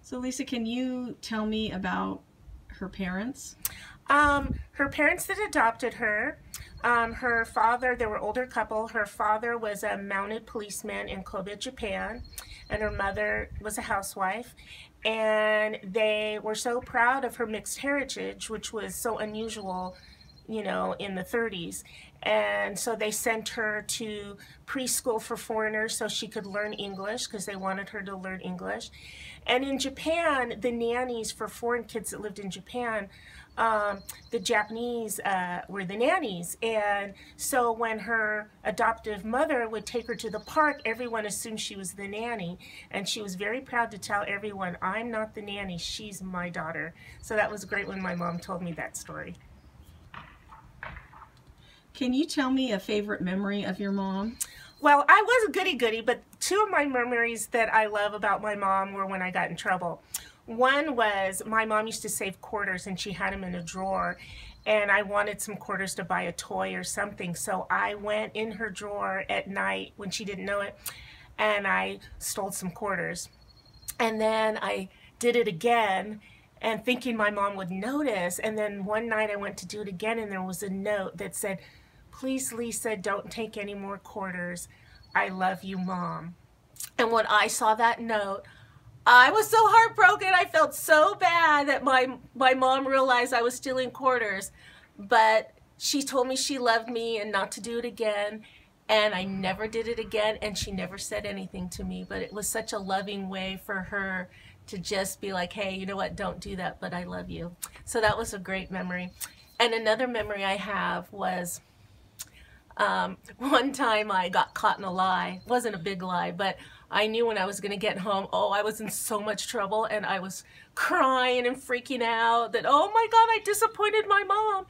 So Lisa, can you tell me about her parents? Her parents that adopted her, her father, they were older couple. Her father was a mounted policeman in Kobe, Japan, and her mother was a housewife. And they were so proud of her mixed heritage, which was so unusual, in the 30s. And so they sent her to preschool for foreigners so she could learn English because they wanted her to learn English. And in Japan, the nannies for foreign kids that lived in Japan, the Japanese were the nannies. And so when her adoptive mother would take her to the park, everyone assumed she was the nanny. And she was very proud to tell everyone, I'm not the nanny, she's my daughter. So that was great when my mom told me that story. Can you tell me a favorite memory of your mom? Well, I was a goody-goody, but two of my memories that I love about my mom were when I got in trouble. One was my mom used to save quarters and she had them in a drawer, and I wanted some quarters to buy a toy or something. So I went in her drawer at night when she didn't know it, and I stole some quarters. And then I did it again and thinking my mom would notice. And then one night I went to do it again and there was a note that said, "Please, Lisa, don't take any more quarters. I love you, Mom." And when I saw that note, I was so heartbroken. I felt so bad that my mom realized I was stealing quarters. But she told me she loved me and not to do it again. And I never did it again, and she never said anything to me. But it was such a loving way for her to just be like, hey, you know what, don't do that, but I love you. So that was a great memory. And another memory I have was one time I got caught in a lie. It wasn't a big lie, but I knew when I was going to get home, oh, I was in so much trouble, and I was crying and freaking out that, oh my God, I disappointed my mom.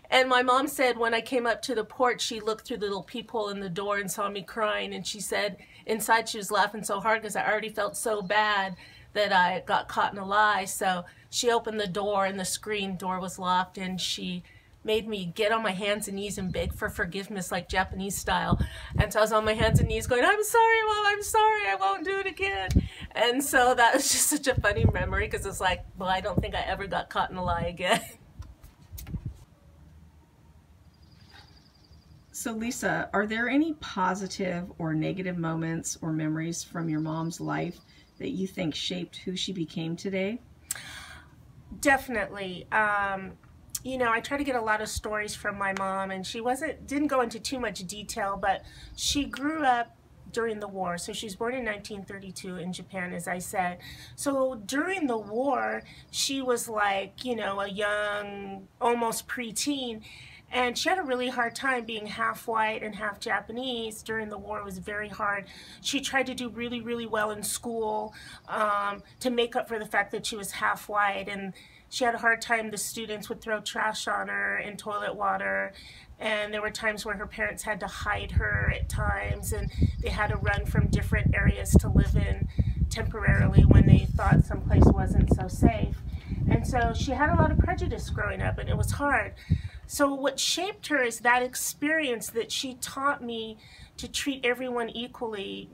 And my mom said when I came up to the porch, she looked through the little peephole in the door and saw me crying, and she said inside she was laughing so hard because I already felt so bad that I got caught in a lie. So she opened the door and the screen door was locked, and she made me get on my hands and knees and beg for forgiveness like Japanese style. And so I was on my hands and knees going, I'm sorry, Mom, I'm sorry, I won't do it again. And so that was just such a funny memory because it's like, well, I don't think I ever got caught in a lie again. So Lisa, are there any positive or negative moments or memories from your mom's life that you think shaped who she became today? Definitely. I try to get a lot of stories from my mom, and she didn't go into too much detail, but she grew up during the war. So she was born in 1932 in Japan, as I said. So during the war, she was like, a young, almost preteen, and she had a really hard time being half white and half Japanese during the war. It was very hard. She tried to do really, really well in school to make up for the fact that she was half white, and she had a hard time. The students would throw trash on her and toilet water, and there were times where her parents had to hide her at times, and they had to run from different areas to live in temporarily when they thought someplace wasn't so safe. And so she had a lot of prejudice growing up, and it was hard. So what shaped her is that experience that she taught me to treat everyone equally,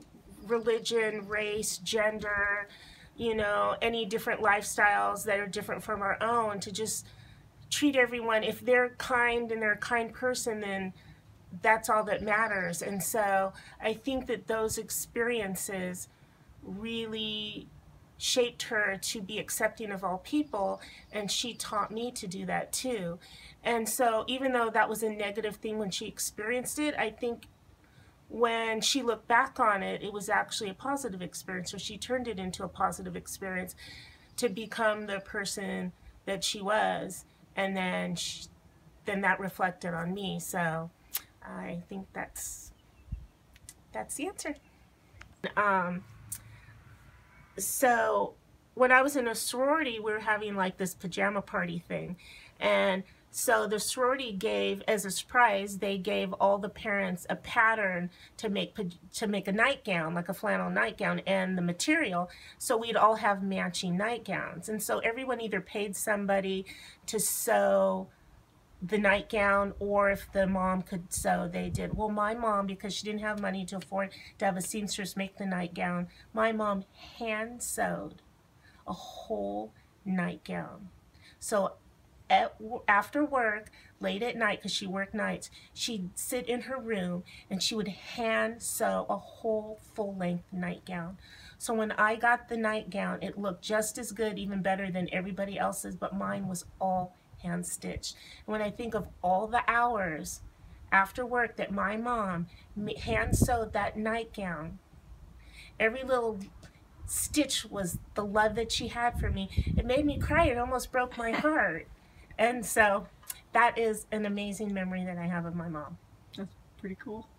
religion, race, gender, any different lifestyles that are different from our own, to just treat everyone. If they're kind and they're a kind person, then that's all that matters. And so I think that those experiences really shaped her to be accepting of all people, and she taught me to do that too. And so even though that was a negative thing when she experienced it, I think when she looked back on it, it was actually a positive experience. So she turned it into a positive experience to become the person that she was, and then that reflected on me. So I think that's the answer. So when I was in a sorority, we were having like this pajama party thing, and so the sorority gave, as a surprise, they gave all the parents a pattern to make a nightgown, like a flannel nightgown, and the material. So we'd all have matching nightgowns. And so everyone either paid somebody to sew the nightgown, or if the mom could sew, they did. Well, my mom, because she didn't have money to afford to have a seamstress make the nightgown, my mom hand sewed a whole nightgown. So after work, late at night, because she worked nights, she'd sit in her room and she would hand sew a whole full-length nightgown. So when I got the nightgown, it looked just as good, even better than everybody else's, but mine was all hand stitched. And when I think of all the hours after work that my mom hand sewed that nightgown, every little stitch was the love that she had for me. It made me cry. It almost broke my heart. And so that is an amazing memory that I have of my mom. That's pretty cool.